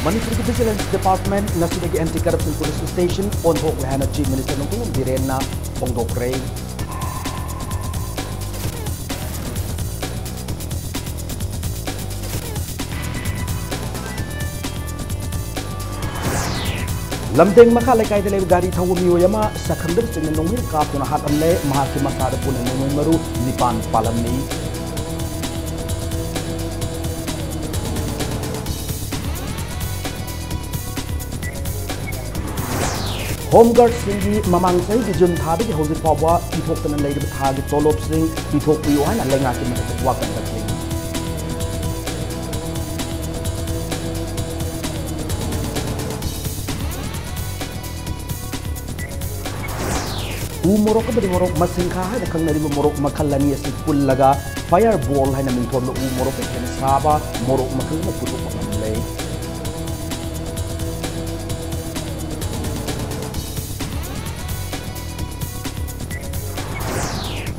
Manipur Vigilance Department nasidagi Anti-Corruption Police Station onthok lehana Chief Minister nungtung Birenna Pongdokre. Lamdeng makha lekai de leb gari thawu miyoyama sakhandar sing nongmin kaptuna hat amle mahaki masada pun nongmin maru nipan palamni. Home Guard singi mamang sai di jun thabi ki hojit pawwa pithok tan lei de thagi tolop sing pithok piyo han lenga ki matak wakan dakli. Morok beri morok masing kah ada kang dari morok makalani asik pullaga fireball hai na minthon morok ke saba morok makal na putuk makamlay.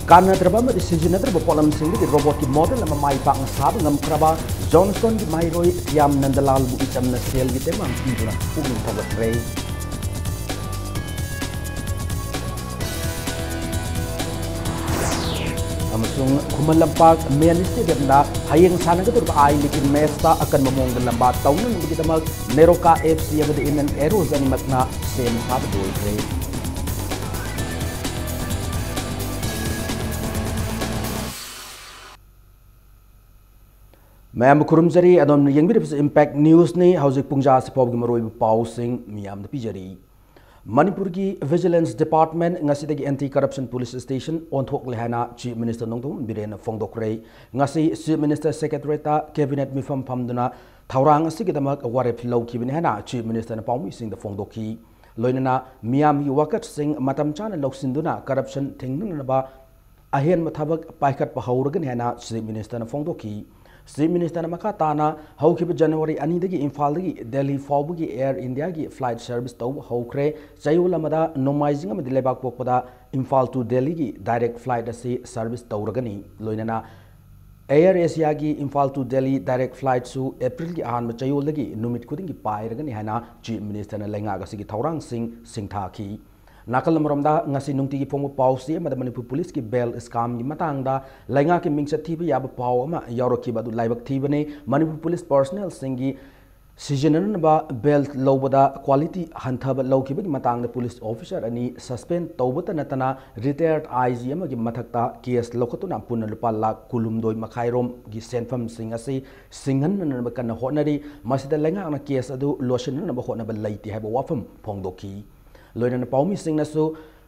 Karena terbama decision terba polam sing di robot ki model nama mai pak sab ngam kraba Johnson di mai roi tiam nandalal bu icam na sel gitu mang iduna umum tawat rei. Amasung kumalampak Ministry na hayang sana ka turba ay likin mesta akan mamong lambat taon nang kita mag Neroka FC ang inan eros ani magna sem sabe do kre. Mayam kurumjari adom yang bir impact news ni haujik pungja se pob gi maroi pausing miyam da pijari. Manipur ki Vigilance Department ngasi Anti-Corruption Police Station onthok lehana Chief Minister nongtung Biren Pongdokre ngasi Chief Minister Secretary ta Cabinet mifam phamduna thaurang asi kidamak warep lau ki binhana Chief Minister na paumi sing da Pongdokhi loinana miyam hi wakat sing matam chana loksinduna corruption thingnana ba ahen mathabak paikat pahauragan hena Chief Minister na Pongdokhi. Chief Minister na makatana haukiba January ani dagi Imphal dagi Delhi fawbugi Air India gi flight service taw haukre chayulamada nomaizing amadi lebak pokpada Imphal to Delhi gi direct flight asi service tawragani loinana Air Asia gi Imphal to Delhi direct flight su April gi ahan chayul dagi numit khuding gi pairagani hana Chief Minister na lenga ga sigi thaurang singtha ki nakal maramda ngasi nungti gi phomu pausi amada Manipur police ki bail scam gi matangda lainga ki mingsa thibi yaba paw ama yauroki badu laibak thibane Manipur police personnel singi season ba bail lobada quality hanthaba lawki gi matangda police officer ani suspend tawbata natana retired IG ama gi mathakta case lokotuna punna lupa lak kulumdoi makhairom gi senfam singasi singhan nan ba kan honari masida lainga na case adu lotion na ba hona ba laiti haba wafam phongdoki loina paumi sing nasu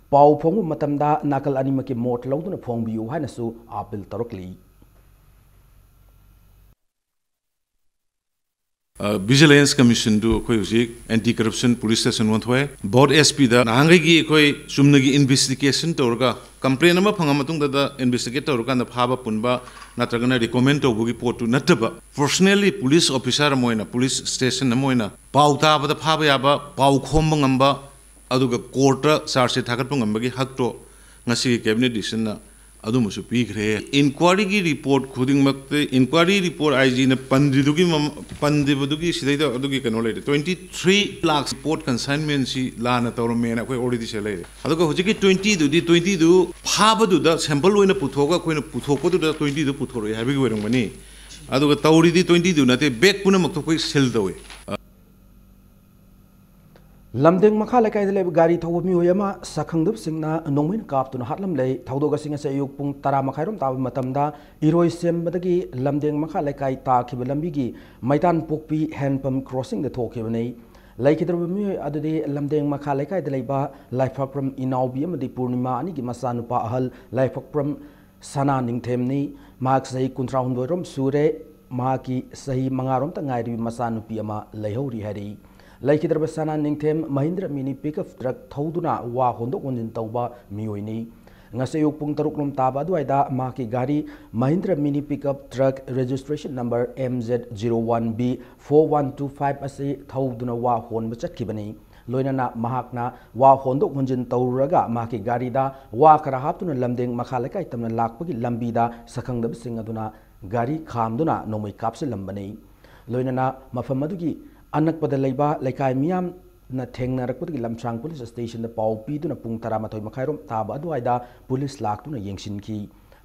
pau phongu matamda nakal anima ki mot lawduna phongbiu haina su apil tarokli Vigilance Commission do koi usik Anti-Corruption Police Station wanthwe board SP da nangai gi koi sumnagi investigation torga complaint ama phanga matung da investigate torga na phaba punba natragana recommend to bugi potu nataba personally police officer moina police station moina pauta ba da phaba yaba pau khomba ngamba aduga court charge thagat pangambagi hakto ngasi cabinet decision na adu musu pigre inquiry gi report khuding makte inquiry report IG na pandibugi sidai da adugi kano le 23 lakhs report consignment si la na tawrme na koi already se le aduga hojiki 20 du phaba du da sample loina puthoga koina puthoko du da 20 du puthoro habigi werangmani aduga tawri di 20 du na te back puna makto koi sel dawe Lamdeng makha lekai de leb gari thawu miyoyama sakhangdup singna nongmin kaptuna hatlam lei thawdoga singa se yuk pung 10 makhairom taw matamda iroi sembadagi lamdeng makha lekai ta khibalambi gi maitan pokpi handpump crossing de thokibani laikidru miyoy adudi lamdeng makha lekai de leiba laifakram inaubi amadi purnima ani gi masanupa ahal laifakram sana ningthemni mak sei kuntra hundoirom sure maki sahi mangarom ta ngairi masanupi ama leihori hari Laikidra sana ningthem Mahindra mini pickup truck thauduna wa hondok onjin tawba miyoini ngasayuk pung taruklum taba duaida maki gari Mahindra mini pickup truck registration number MZ01B 4125 ase thauduna wa hon bachakibani loinana mahakna wa hondok onjin tawraga maki gari da wa kara haptuna lamdeng makhalekai tamna lakpagi lambi da sakhangdab sing aduna gari khamduna nomai kapse lambani loinana mafam adugi अनकपद लेबा लेकाय मियाम na thengnarakputgi lamsang police station da pau piduna pung 12 makhairom taba adwaida police laktuna yengsinki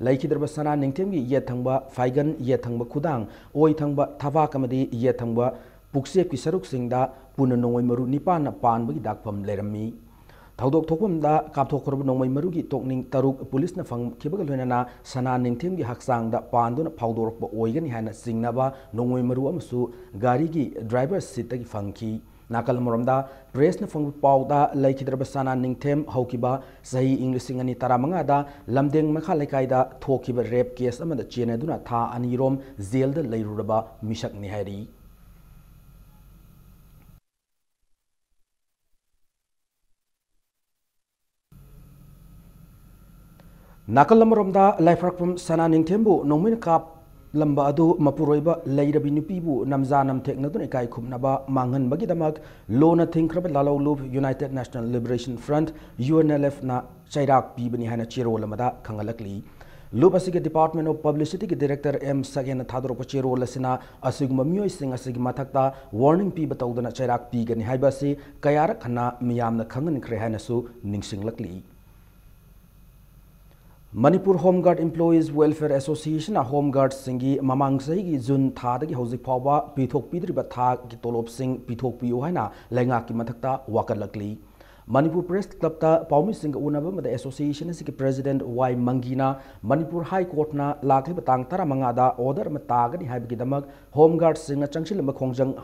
laikhidraba sana ningthemgi ye thangba faigan ye thangba khudang oi thangba thava kamadi ye thangba puksep ki saruk singda puna nongoi maru nipan na panbagi dakpham lerami thaudok thokpamda kapthokkorba nongoi marugi tokning taruk police na phang khibaga loinana sana ningthemgi haksang da panduna phaudorokba oigani hana singnaba nongoi maru amsu gari gi driver seat tagi phangki nakal moromda press na phang pauda laikhidraba sana ningthem haukiba sahi englising ani taramanga da lamdeng makha lekai da thokiba rape case amada chene duna tha anirom jail da leiruraba misak ni hari nakal moromda laifrakpum sana ningthembu nongmin kap lamba adu mapuroiba leirabi nupibu namza namthekna dun ekai khumnaba manghan bagidamak lona thingkraba lalawlub United National Liberation Front UNLF na chairak pibani hana chirol amada khangalakli lub asige Department of Publicity ki Director M Sagen thadropa chirol asina asiguma mioi sing asigi mathakta warning piba tawdana chairak pigani haibasi kayara khana miyamna khangan khre hana su ningsinglakli Manipur Home Guard Employees Welfare Association a Home Guard singi mamang sahi June thadagi hauzik phawba pithok pidriba tha ki tolop sing pithok piu haina lenga ki mathakta wakalakli Manipur Press Club ta paumi sing unaba mada association asiki President Y Mangina Manipur High Court na lakli batang tara manga da order matagani haibagi damak Home Guard sing changchil makhongjang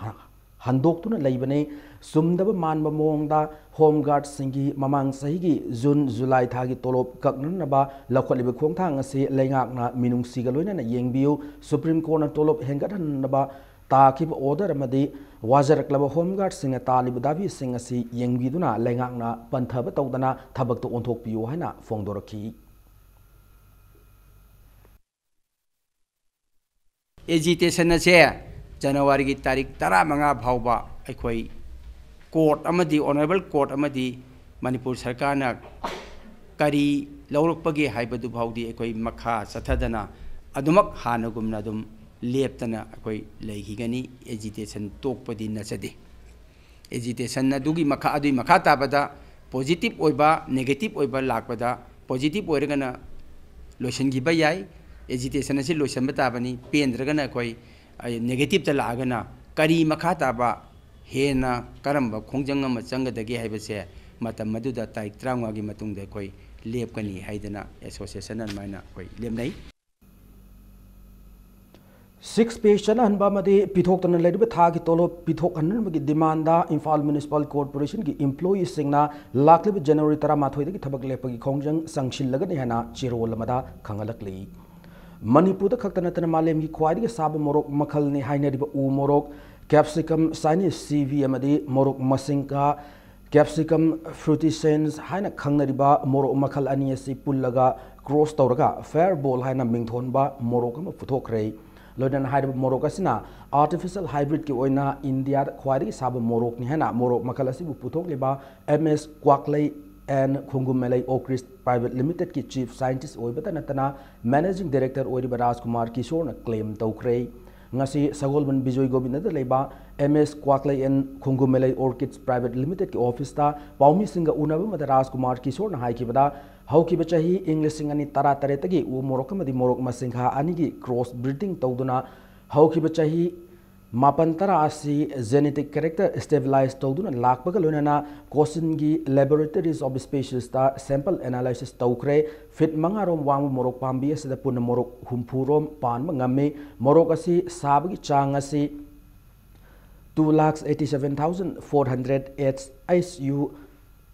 handok laibane sumdaba manba mongda Home Guard singi mamang sahigi June July thagi tolop kaknanaba lakhwaliba khongthang ase lengakna minung sigaloina na yengbiu Supreme Court na tolop hengathanaba takib order amadi wajarakla Home Guard singa talib dabi singa si yengbiduna lengakna panthaba tawdana thabak to onthok piu haina fongdoraki agitation na che January ki tarik tara manga phawba aikhoi court amadi honorable court amadi Manipur sarkar na kari lawrokpagi haibadu phawdi aikhoi makha sathadana adumak hanagumna dum leptana aikhoi leihigani agitation tokpadi nachade agitation na dugi makha adui makha tabada positive oiba negative oiba lakpada positive oiragana lotion gi bayai agitation asi lotion batabani pendragana aikhoi negative ta lagana kari makha taba hena karamba khongjang ama changadagi haibase matam maduda tarik 30 gi matungda koi lepkani haidana association an maina koi lemnai 6 page chana hanba made pithok tan leiba tha ki tolo pithok hanan magi demand da Imphal Municipal Corporation ki employees singna laklib January 13 dagi thabak lepagi khongjang sangshil laga ni hana chirol lamada khangalakli Manipur da khakta natana malem gi khwai gi sab morok makhal ni haina riba u morok capsicum Chinese CV amadi morok masingka capsicum fruticens haina khangnariba morok makhal ani asi pullaga cross tawraga fireball haina mingthon ba morok ma puthokre lodan haida morok asina artificial hybrid ki oina India da khwai gi sab morok ni haina morok makhal asi bu puthok liba MS Kwaklei and Khungumelai Okris Private Limited ki Chief Scientist oibata natana Managing Director oiriba Rajkumar Kishore na claim tawkre ngasi Sagolban Bijoy Gobind da leiba MS Kwaklai and Khungumelai Orchids Private Limited ki office ta paumi singa unaba mada Rajkumar Kishore na haikibada haukiba chahi English singani tara taretagi u morok madi morok masingha anigi cross breeding tawduna haukiba chahi Mapantara asi genetic character stabilized tawduna lakbaga loinana Kosingi laboratories of species ta sample analysis tawkre fit mangarom wang morok pambi asida puna morok humpurom pan mangame morok asi sabagi chang asi 2,87,400 ISU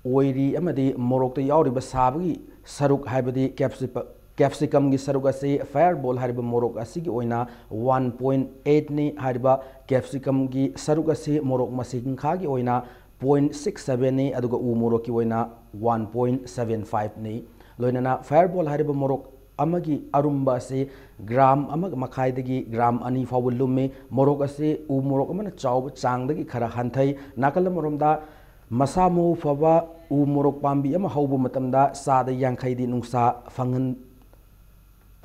oiri amadi morok ta yauri ba sabagi saruk haibadi capsicum gi saruk ase fireball hariba morok asigi oina 1.8 ni hariba capsicum gi saruk ase morok masing kha gi oina 0.67 ni aduga u morok ki oina 1.75 ni loinana fireball hariba morok amagi arumba ase gram amag makhai dagi gram ani fawul lumme morok ase u morok amana chaw chang dagi khara hanthai nakal moromda masamu fawa u morok pambi ama haubu matamda sada yankhai di nungsa fangan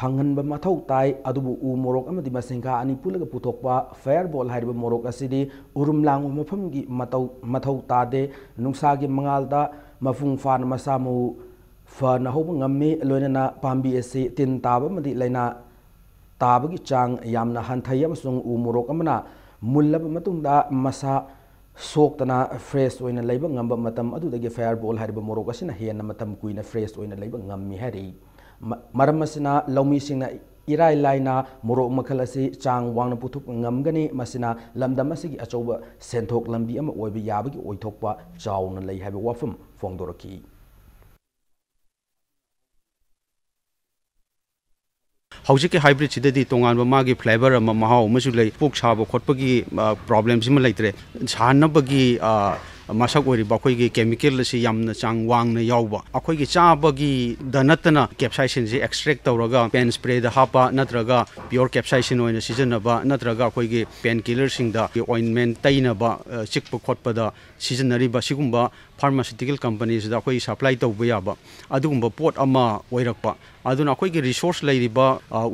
ꯐꯪꯍꯟꯕ ꯃꯊꯧ ꯇꯥꯏ ꯑꯗꯨꯕꯨ ꯎ ꯃꯣꯔꯣꯛ ꯑꯃꯗꯤ ꯃꯁꯤꯡꯈꯥ ꯑꯅꯤ ꯄꯨꯜꯂꯒ ꯄꯨꯊꯣꯛꯄ ꯐꯥꯌꯔꯕꯣꯜ ꯍꯥꯏꯔꯤꯕ ꯃꯣꯔꯣꯛ ꯑꯁꯤꯗꯤ ꯎꯔꯨꯝ ꯂꯥꯡꯕ ꯃꯐꯝꯒꯤ ꯃꯊꯧ ꯇꯥꯗꯦ ꯅꯨꯡꯁꯥꯒꯤ ꯃꯉꯥꯜꯗ ꯃꯄꯨꯡ ꯐꯥꯅ ꯃꯁꯥ ꯃꯎ ꯐꯅ ꯍꯧꯕ ꯉꯝꯃꯤ ꯂꯣꯏꯅꯅ ꯄꯥꯝꯕꯤ ꯑꯁꯤ ꯇꯤꯟ ꯇꯥꯕ ꯑꯃꯗꯤ ꯂꯩꯅꯥ ꯇꯥꯕꯒꯤ ꯆꯥꯡ ꯌꯥꯝꯅ ꯍꯟꯊꯩ ꯑꯃꯁꯨꯡ ꯎ ꯃꯣꯔꯣꯛ ꯑꯃꯅ ꯃꯨꯜꯂꯕ ꯃꯇꯨꯡꯗ ꯃꯁꯥ ꯁꯣꯛꯇꯅ ꯐ꯭ꯔꯦꯁ ꯑꯣꯏꯅ ꯂꯩꯕ ꯉꯝꯕ ꯃꯇꯝ ꯑꯗꯨꯗꯒꯤ ꯐꯥꯌꯔꯕꯣꯜ ꯍꯥꯏꯔꯤꯕ ꯃꯣꯔꯣꯛ ꯑꯁꯤꯅ ꯍꯦꯟꯅ ꯃꯇꯝ ꯀꯨꯏꯅ ꯐ꯭ꯔꯦꯁ ꯑꯣꯏꯅ ꯂꯩꯕ ꯉꯝꯃꯤ ꯍꯥꯏꯔꯤ ꯃꯔꯝ ꯑꯁꯤꯅ ꯂꯧꯃꯤꯁꯤꯡꯅ ꯏꯔꯥꯏ ꯂꯥꯏꯅ ꯃꯣꯔꯣꯛ ꯃꯈꯜ ꯑꯁꯤ ꯆꯥꯡ ꯋꯥꯡꯅ ꯄꯨꯊꯣꯛꯄ ꯉꯝꯒꯅꯤ ꯃꯁꯤꯅ ꯂꯝꯗꯝ ꯑꯁꯤꯒꯤ ꯑꯆꯧꯕ ꯁꯦꯟꯊꯣꯛ ꯂꯝꯕꯤ ꯑꯃ ꯑꯣꯏꯕ ꯌꯥꯕꯒꯤ ꯑꯣꯏꯊꯣꯛꯄ ꯆꯥꯎꯅ ꯂꯩ ꯍꯥꯏꯕ ꯋꯥꯐꯝ ꯐꯣꯡꯗꯣꯔꯛꯈꯤ ꯍꯧꯖꯤꯛꯀꯤ ꯍꯥꯏꯕ꯭ꯔꯤꯗ ꯁꯤꯗꯗꯤ ꯇꯣꯉꯥꯟꯕ ꯃꯥꯒꯤ ꯐ꯭ꯂꯦꯚꯔ ꯑꯃ ꯃꯍꯥꯎ ꯑꯃꯁꯨ ꯂꯩ ꯄꯣꯛ ꯁꯥꯕ ꯈꯣꯠꯄꯒꯤ ꯄ꯭ꯔꯣꯕ꯭ꯂꯦꯝꯁꯤꯃ ꯂꯩꯇ꯭ꯔꯦ ꯁꯥꯟꯅꯕꯒꯤ ꯃꯁꯛ ꯑꯣꯏꯔꯤꯕ ꯑꯩꯈꯣꯏꯒꯤ ꯀꯦꯃꯤꯀꯦꯜ ꯑꯁꯤ ꯌꯥꯝꯅ ꯆꯥꯡ ꯋꯥꯡꯅ ꯌꯥꯎꯕ ꯑꯩꯈꯣꯏꯒꯤ ꯆꯥꯕꯒꯤꯗ ꯅꯠꯇꯅ ꯀꯦꯞꯁꯥꯏꯁꯤꯟꯁꯤ ꯑꯦꯛꯁꯇ꯭ꯔꯦꯛ ꯇꯧꯔꯒ ꯄꯦꯟ ꯁ꯭ꯄ꯭ꯔꯦꯗ ꯍꯥꯞꯄ ꯅꯠꯇ꯭ꯔꯒ ꯄꯤꯌꯣꯔ ꯀꯦꯞꯁꯥꯏꯁꯤꯟ ꯑꯣꯏꯅ ꯁꯤꯖꯤꯟꯅꯕ ꯅꯠꯇ꯭ꯔꯒ ꯑꯩꯈꯣꯏꯒꯤ ꯄꯦꯟ ꯀꯤꯂꯔꯁꯤꯡꯗ ꯑꯣꯏꯟꯃꯦꯟ ꯇꯩꯅꯕ ꯆꯤꯛꯄ ꯈꯣꯠꯄꯗ ꯁꯤꯖꯤꯟꯅꯔꯤꯕ ꯁꯤꯒꯨꯝꯕ ꯐꯥꯔꯃꯥꯁꯤꯇꯤꯀꯦꯜ ꯀꯝꯄꯅꯤꯁꯤꯗ ꯑꯩꯈꯣꯏ ꯁꯄ꯭ꯂꯥꯏ ꯇꯧꯕ ꯌꯥꯕ ꯑꯗꯨꯒꯨꯝꯕ ꯄꯣꯠ ꯑꯃ ꯑꯣꯏꯔꯛꯄ ꯑꯗꯨꯅ ꯑꯩꯈꯣꯏꯒꯤ ꯔꯤꯁꯣꯔꯁ ꯂꯩꯔꯤꯕ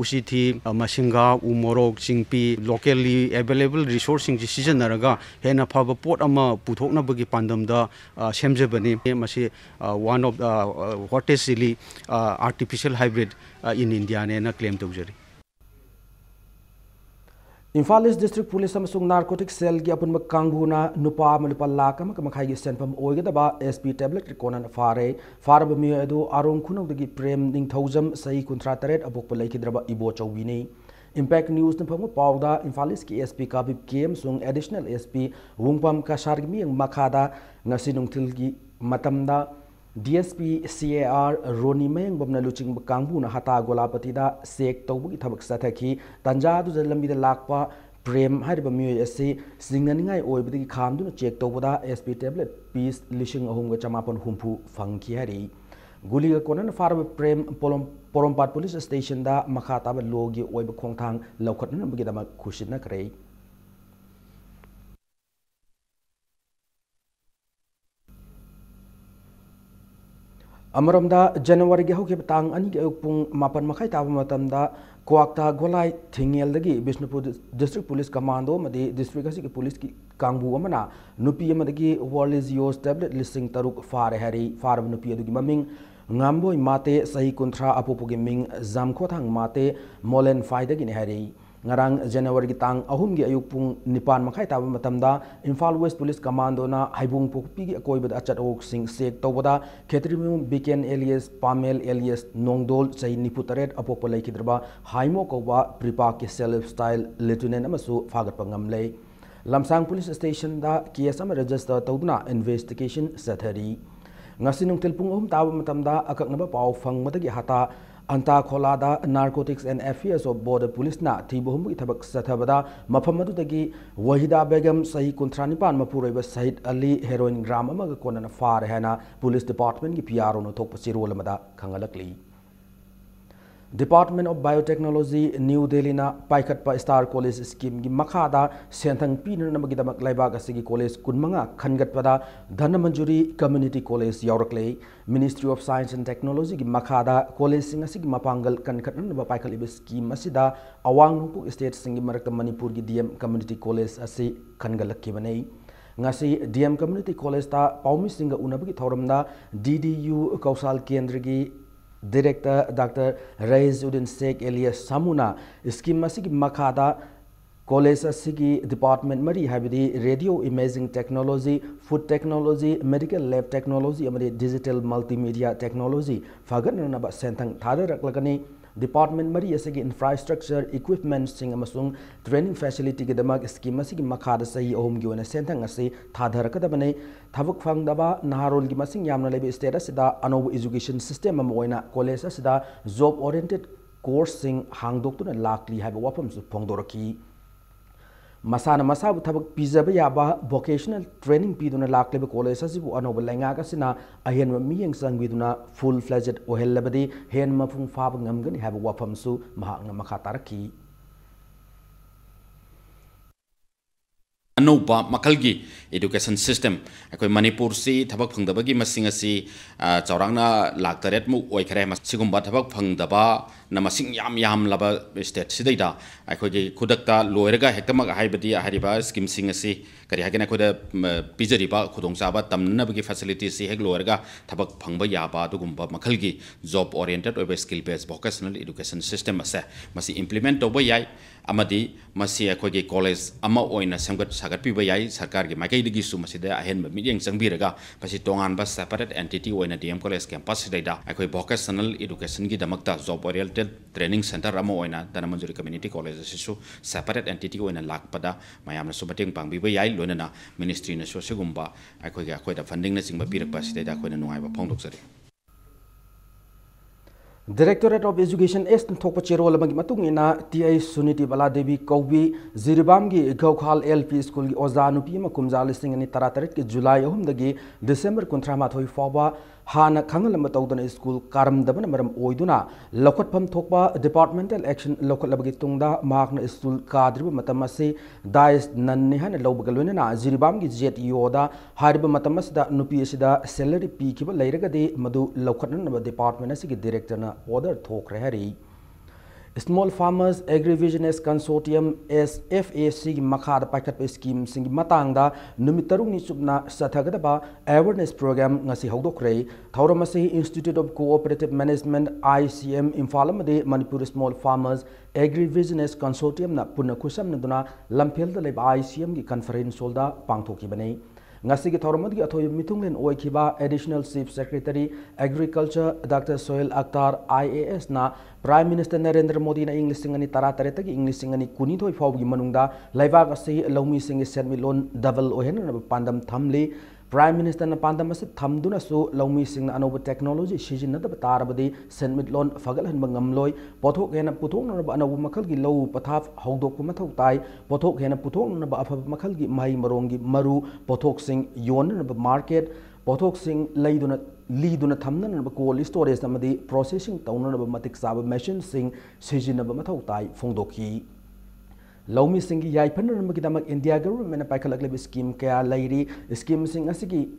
ꯎꯆꯤꯊꯤ ꯃꯁꯤꯡꯒꯥ ꯎ ꯃꯣꯔꯣꯛ ꯆꯤꯡꯄꯤ ꯂꯣꯀꯦꯜꯂꯤ ꯑꯦꯚꯥꯏꯂꯦꯕꯜ ꯔꯤꯁꯣꯔꯁꯁꯤꯡꯁꯤ ꯁꯤꯖꯤꯟꯅꯔꯒ ꯍꯦꯟꯅ ꯐꯕ ꯄꯣꯠ ꯑꯃ ꯄꯨꯊꯣꯛꯅꯕꯒꯤ ꯄꯥꯟꯗꯝꯗ ꯁꯦꯝꯖꯕꯅꯤ ꯃꯁꯤ one of hottest chilli artificial hybrid in ꯏꯟꯗꯤꯌꯥꯅꯦꯅ ꯀ꯭ꯂꯦꯝ ꯇꯧꯖꯔꯤ ꯏꯝꯐꯥꯜ ꯏꯁ ꯗꯤꯁꯇ꯭ꯔꯤꯛ ꯄꯨꯂꯤꯁ ꯑꯃꯁꯨꯡ ꯅꯥꯔꯀꯣꯇꯤꯛ ꯁꯦꯜꯒꯤ ꯑꯄꯨꯟꯕ ꯀꯥꯡꯕꯨꯅ ꯅꯨꯄꯥ ꯑꯃ ꯂꯨꯄꯥ ꯂꯥꯈ ꯑꯃꯒ ꯃꯈꯥꯏꯒꯤ ꯁꯦꯟꯐꯝ ꯑꯣꯏꯒꯗꯕ SP ꯇꯦꯕ꯭ꯂꯦꯠ ꯀꯣꯟꯅꯅ ꯐꯥꯔꯦ ꯐꯥꯔꯕ ꯃꯤꯑꯣꯏ ꯑꯗꯨ ꯑꯥꯔꯣꯡ ꯈꯨꯅꯧꯗꯒꯤ ꯄ꯭ꯔꯦꯝ ꯅꯤꯡꯊꯧꯖꯝ ꯆꯍꯤ 38 ꯑꯄꯣꯛꯄ ꯂꯩꯈꯤꯗ꯭ꯔꯕ ꯏꯕꯣꯆꯧꯕꯤꯅꯤ ꯏꯝꯄꯦꯛ ꯅ꯭ꯌꯨꯁꯅ ꯐꯪꯕ ꯄꯥꯎꯗ ꯏꯝꯐꯥꯜ ꯏꯁꯀꯤ SP ꯀꯥꯕꯤꯞ ꯀꯦ ꯑꯃꯁꯨꯡ ꯑꯦꯗꯤꯁꯅꯦꯜ SP ꯋꯨꯡꯄꯝ ꯀꯁꯥꯔꯒꯤ ꯃꯤꯠꯌꯦꯡ ꯃꯈꯥꯗ ꯉꯁꯤ ꯅꯨꯡꯊꯤꯜꯒꯤ ꯃꯇꯝꯗ DSP CAR ꯔꯣꯅꯤ ꯃꯌꯦꯡꯕꯝꯅ ꯂꯨꯆꯤꯡꯕ ꯀꯥꯡꯕꯨꯅ ꯍꯇꯥ ꯒꯣꯂꯥꯄꯇꯤꯗ ꯆꯦꯛ ꯇꯧꯕꯒꯤ ꯊꯕꯛ ꯆꯠꯊꯈꯤ ꯇꯟꯖꯥ ꯑꯗꯨꯗ ꯂꯝꯕꯤꯗ ꯂꯥꯛꯄ ꯄ꯭ꯔꯦꯝ ꯍꯥꯏꯔꯤꯕ ꯃꯤꯑꯣꯏ ꯑꯁꯤ ꯆꯤꯡꯅꯅꯤꯡꯉꯥꯏ ꯑꯣꯏꯕꯗꯒꯤ ꯈꯥꯝꯗꯨꯅ ꯆꯦꯛ ꯇꯧꯕꯗ SP ꯇꯦꯕ꯭ꯂꯦꯠ ꯄꯤꯁ 3,950 ꯐꯪꯈꯤ ꯍꯥꯏꯔꯤ ꯒꯨꯂꯤꯒ ꯀꯣꯟꯅꯅ ꯐꯥꯔꯕ ꯄ꯭ꯔꯦꯝ ꯄꯣꯔꯣꯝꯄꯥꯠ ꯄꯨꯂꯤꯁ ꯁ꯭ꯇꯦꯁꯟꯗ ꯃꯈꯥ ꯇꯥꯕ ꯂꯣꯒꯤ ꯑꯣꯏꯕ ꯈꯣꯡꯊꯥꯡ ꯂꯧꯈꯠꯅꯕꯒꯤꯗꯃꯛ ꯈꯨꯠꯁꯤꯟꯅꯈ꯭ꯔꯦ अमरमदा जनवरी के हौके तांग अनि के पुंग मापन मखाई ताब मतमदा क्वाक्ता गोलाई थिंगेलदगी बिष्णुपुर डिस्ट्रिक्ट पुलिस कमांडो मदि डिस्ट्रिक्ट असि के पुलिस की कांगबु अमना नुपी अमदगी वर्लिजियोस टैबलेट लिस्टिंग तरुक फारे हरी फारब नुपी अदुगी ममिंग ngamboy mate sahi kuntra apopogi ming zamkhothang mate molen faidagi ne hari ngarang January gi tang ahum gi ayuk pung nipan makhai taba matamda Imphal West Police Commando na haibung pokpi gi akoibad achat ok sing sek tawbada khetrimum biken alias Pamel alias Nongdol sahi niputaret apopo laikidraba haimo koba pripa ki self style lieutenant amasu fagat pangamlei Lamsang Police Station da case ama register tawduna investigation sathari ngasi nungtil pung taba matamda akaknaba paw fangmadagi hata Anta Kholada Narcotics and Affairs of Border Police na Tibuhumgi Tabak Sathabada Mapamadudagi Wahida Begum Sahi Kuntranipan Mapureba Sahid Ali Heroin Gram Amaga Konana Far Hana Police Department ki PR no Tokpasirolamada Kangalakli Department of Biotechnology New Delhi na Paikatpa Star College Scheme gi Makhada Senthang Pina Namagidamak Laibag Asigi College Kunmanga Khangatpada Dhanamanjuri Community College Yaurakle Ministry of Science and Technology gi Makhada College Sing Asigi Mapangal Kankatnaba Paikalibi Scheme Asida Awang Nungpu State Singi Marakta Manipur gi DM Community College Asi Khangalakkibanei ngasi DM Community College ta Paumi Singa Unabagi Thoramda DDU Kausal Kendra gi Director Dr. Raizuddin Sheikh alias Samuna scheme asigi makhada college asigi department mari habidi radio imaging technology food technology medical lab technology amadi digital multimedia technology faganna ba senthang thadaраklagani department mari asigi infrastructure equipment sing amasung training facility gi damak scheme asigi makhada sahi ahum gi ona senthang asi thadarakadabane thabuk phangdaba naharol gi masing yamna lebe state asida anobu education system am oina college asida job oriented course sing hangdoktuna lakli haiba wapam su phongdoraki masana masabu thabak pizaba yaba vocational training piduna laklebe college asibu anobu lenga kasina ahenwa miyeng sangbiduna full fledged ohellabadi hen mafung faba ngamgani haiba wapam su mahakna makhataraki Anupa makalgi education system akoi Manipur si thabak phangdabagi masing asi chaurangna laktaret mu oikhare sigumba thabak phangdaba masing yam laba state sidaida akhoi khudakta loiraga hektamak haibadi hariba scheme sing asi kari hagena khoda pijariba khudong chaba tamna bagi facilities si hek loiraga thabak phangba yaba dugumba makhalgi job oriented or skill based vocational education system ase masi implement toba yai amadi masi akhoi college ama oina samgat sagat piba yai sarkar gi makai digi su masi da ahen ba midyang changbiraga pasi tongan ba separate entity oina DM college campus sidaida akhoi vocational education gi damakta job oriented training center ama oina Danamanjuri community college sisu separate entity oina lakpada mayamna su bateng pangbiba yai loinana ministry na so sigumba akhoi da funding na chingba pirakpa sidaida akhoi na nungai ba phongdoksari Directorate of Education Est thokpa cherol amagi matung ina TI Suniti Bala Devi Kaubi Ziribam gi Gaukhal LP School gi Oza nupi ma kumjal sing ani taratarit ki July ahum dagi December kontrama thoi fawa hana khangal ma tawdana school karam dabana maram oiduna lokot pham thokpa departmental action lokot labagi tungda magna school kadriba matamase dais nanne hana lobgalwena na Ziribam gi jet yoda hariba matamasa nupi asida salary pi kiba leiraga de madu lokot na department asigi director na order thok rehari Small Farmers Agribusiness Consortium SFAC gi makhada paikhat pe scheme sing matangda numitarung ni chupna sathagadaba awareness program ngasi hawdokre thauramasi Institute of Cooperative Management ICM Imfalamade Manipur Small Farmers Agribusiness Consortium na punna kusam naduna lampel da leba ICM gi conference solda pangthoki bane ngasi gi thauramad gi athoy mitunglen oikiba Additional Chief Secretary Agriculture Dr. Sohail Akhtar IAS na Prime Minister Narendra Modi na English singani taratareta gi English singani kuni thoi faw gi manungda laibak ase lomi singi senmilon double ohen na pandam thamli Prime Minister na pandam ase thamduna su lomi sing na anoba technology sijin na da tarabadi senmilon fagal han bangamloi pothok hena puthok na ba anoba makhal gi low pathap hawdok ma thau tai pothok hena puthok na ba afab makhal gi mai marong gi maru pothok sing yon na ba market pothok sing leiduna liduna thamna na ba cold storage amadi processing tauna na ba matik sab machine sing sijin na ba mathau tai phongdokhi Lomi singi yai panna na damak India government na paikhalak leb scheme kaya lairi scheme sing asigi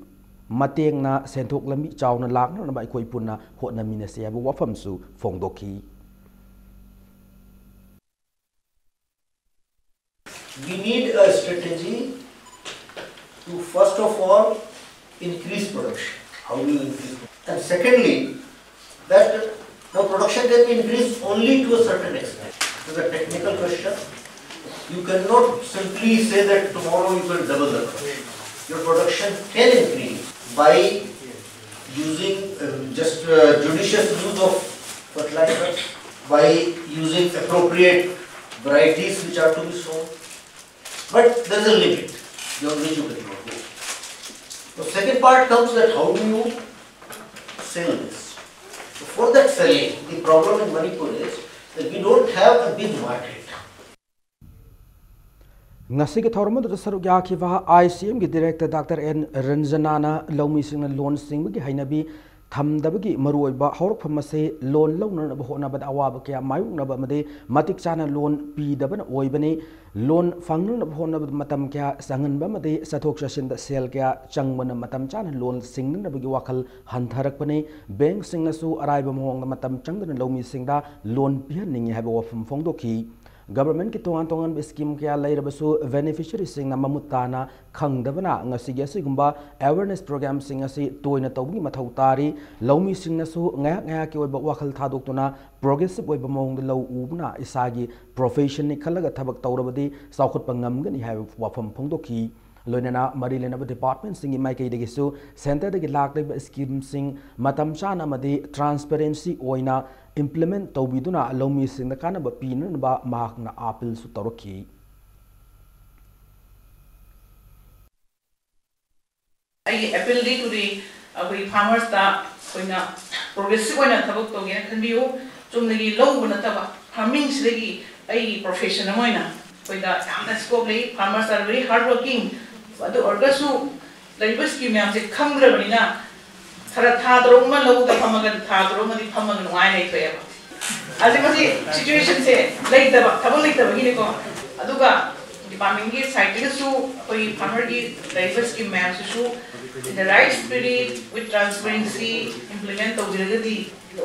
mateng na senthok lambi chawna lakna na ba ikoi punna hotna minase abu wafam su phongdokhi We need a strategy to first of all increase production. How do you increase? And secondly, that now production can be increased only to a certain extent. It's a technical question. You cannot simply say that tomorrow you will double the production. Your production can increase by using judicious use of fertilizers, by using appropriate varieties which are to be sown. But there is a limit beyond which you cannot go. The second part comes that how do you sell this? So for that selling, the problem in Manipur is that we don't have a big market. ngasi gi thormad da saru ya ki wa ICM gi director Dr. N Ranjana na lomi sing loan sing gi hainabi thamdab gi maroi ba horok phamase loan lowna na hona ba awaba kya mayuk na ba made matik chana loan pi da ban oi bane loan fangnu na hona ba matam kya sangan ba made sathok sasin da sel kya changmana matam chana loan sing na ba gi wakal hantharak bane bank sing na su arai ba mohong matam changna lomi sing da loan pi ning ha ba wafam phongdokhi Government ki tongan scheme kaya lairabasu beneficiary sing na mamutana khangdabana ngasi gi gumba awareness program sing asi toina tawgi mathau tari lomi sing na su ngaya ki oiba wakhal thadoktuna progressive oiba mong law ubna isagi profession ni khalaga thabak tawrabadi saukhut pangamgani ha wafam phongdokhi loinana mari lenaba department singi mai kai degi su center degi lakdeba scheme sing matam chana amadi transparency oina implement tawbiduna lomi sing na kana ba pin ba mak na apil su tarokhi I appeal to the farmers that koina progressive oina thabak toge khanbiu chumnagi low na taba farming sigi ai profession oina koida amna scope lei farmers are very hard working adu orgasu laibus ki myam se khamgrabani na thara thadrong ma low da phamaga thadrong ma di phamaga nuai nei thoyaba azimasi situation se laitaba thabang laitaba gi ne ko aduga department ki side ke su koi farmer ki laibus ki myam su in the right spirit with transparency implement tawiragadi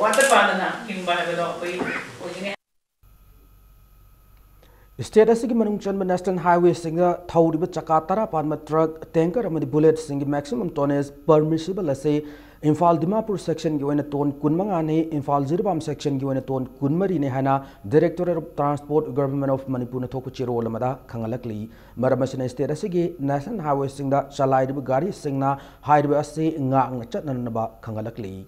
water padana himba habelo koi ogine State asigi manung chanba national highway singa thawriba chaka tara panma truck tanker amadi bullet singi maximum tonnage permissible ase Imphal Dimapur section gi oina ton kunmanga ne Imphal Zirbam section gi oina ton kunmari ne hana Directorate of Transport Government of Manipur na thoku chiro lamada khangalakli maramasina state asigi national highway singda chalairiba gari singna highway ase ngak na chatnanaba khangalakli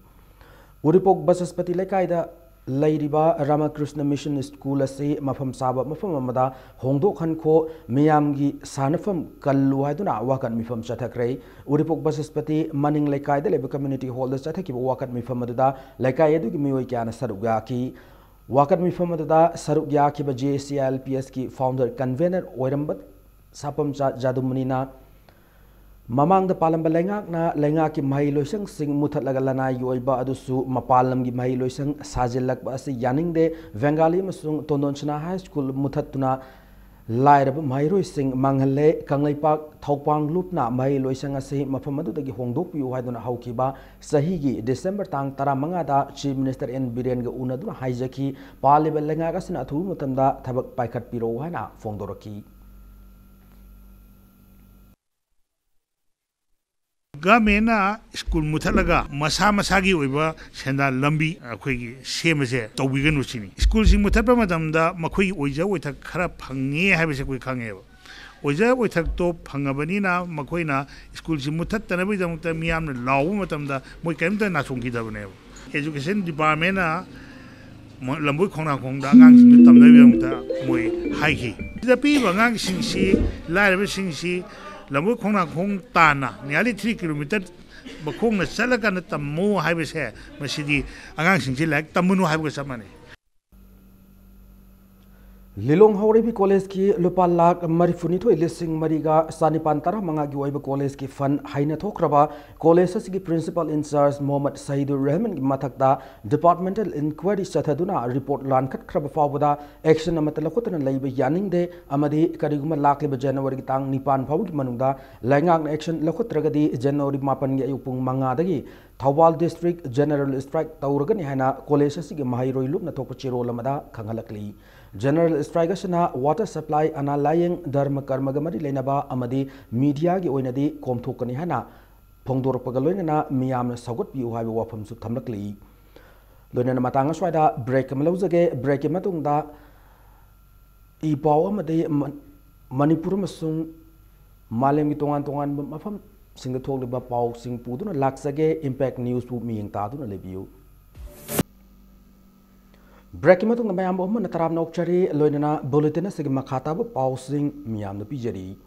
Uripok Basaspati lekaida Lairiba Ramakrishna Mission School ase mafam saba mafam amada hongdok khanko miyamgi sanafam kallu haiduna wakan mifam chathakre Uripok Basaspati maning lekai de leba community hall da chathaki wakan mifam aduda lekai edu gi mioi kyana sarugya ki wakan mifam aduda sarugya ki ba JCLPS ki founder convener oirambat sapam jadumunina Mamang the Palamba Lengak na Lengaki Mahiloisang sing Mutat Lagalana Yoiba Adusu Mapalam gi Mahiloisang Sajilak Basi Yaning de Vengali Masung Tondonchana High School Mutatuna Lairab Mahiloising Manghale Kanglai Park Thopang Lupna Mahiloisang Ase Mafamadu the Hongdok Yu Haiduna Haukiba Sahigi December Tang Tara Mangada Chief Minister N Biren Unaduna Haijaki Palibel Lengagasina Atu Mutanda Tabak Paikat Piro Hana Fongdoraki Gamena school mutalaga masa masagi oiba senda lambi akhoi semase tawbigan uchini school sing mutapa madamda makhoi oija oithak khara phange habese koi khange oija oithak to phangabani na makhoina school sing mutat tanabi jamta miyam na lawu matamda moi kaimta na songki dabane education department na lamboi khona khongda ngang sing tamna jamta moi haiki da pi bangang sing si lairbe sing si Lamu Kona Kong Tana, nearly 3 kilometers, but Kong the Salakan at Tamu Highway hair, Masidi, Angang like Tamunu Highway Samani. Lilong Horibi College ki Lupalak Marifunito Lising Mariga Sanipantara Mangagi Waiba College ki Fan Haina Tokraba College ki Principal in Charge Mohammed Saidur Rahman Matakda Departmental Inquiry Sataduna Report Lankat Krabafawada Action Amatalakutan Labor Yaning de Amadi Kariguma Lakliba January Tang Nipan Pawik Manunda Langang Action Lakutragadi January Mapan Yupung Mangadagi Thawal District General Strike Tauragani Hana College ki Mahiroi Lup na Tokachiro Lamada Kangalakli General Strike asana water supply ana laying dharma karma gamari lenaba amadi media gi oinadi komthokani hana phongdor pagaloina miyamna sagot piu haiba wafam su thamlakli loina matanga swaida break malawjage break matungda I paw amadi Manipur masung malem gi tongan tongan mafam singda thokliba paw sing puduna laksage impact news pu miyeng ta duna lebiu Breaking matung na mayam na taram na okchari loinana bulletin sig makhata bu pausing miyam na pijari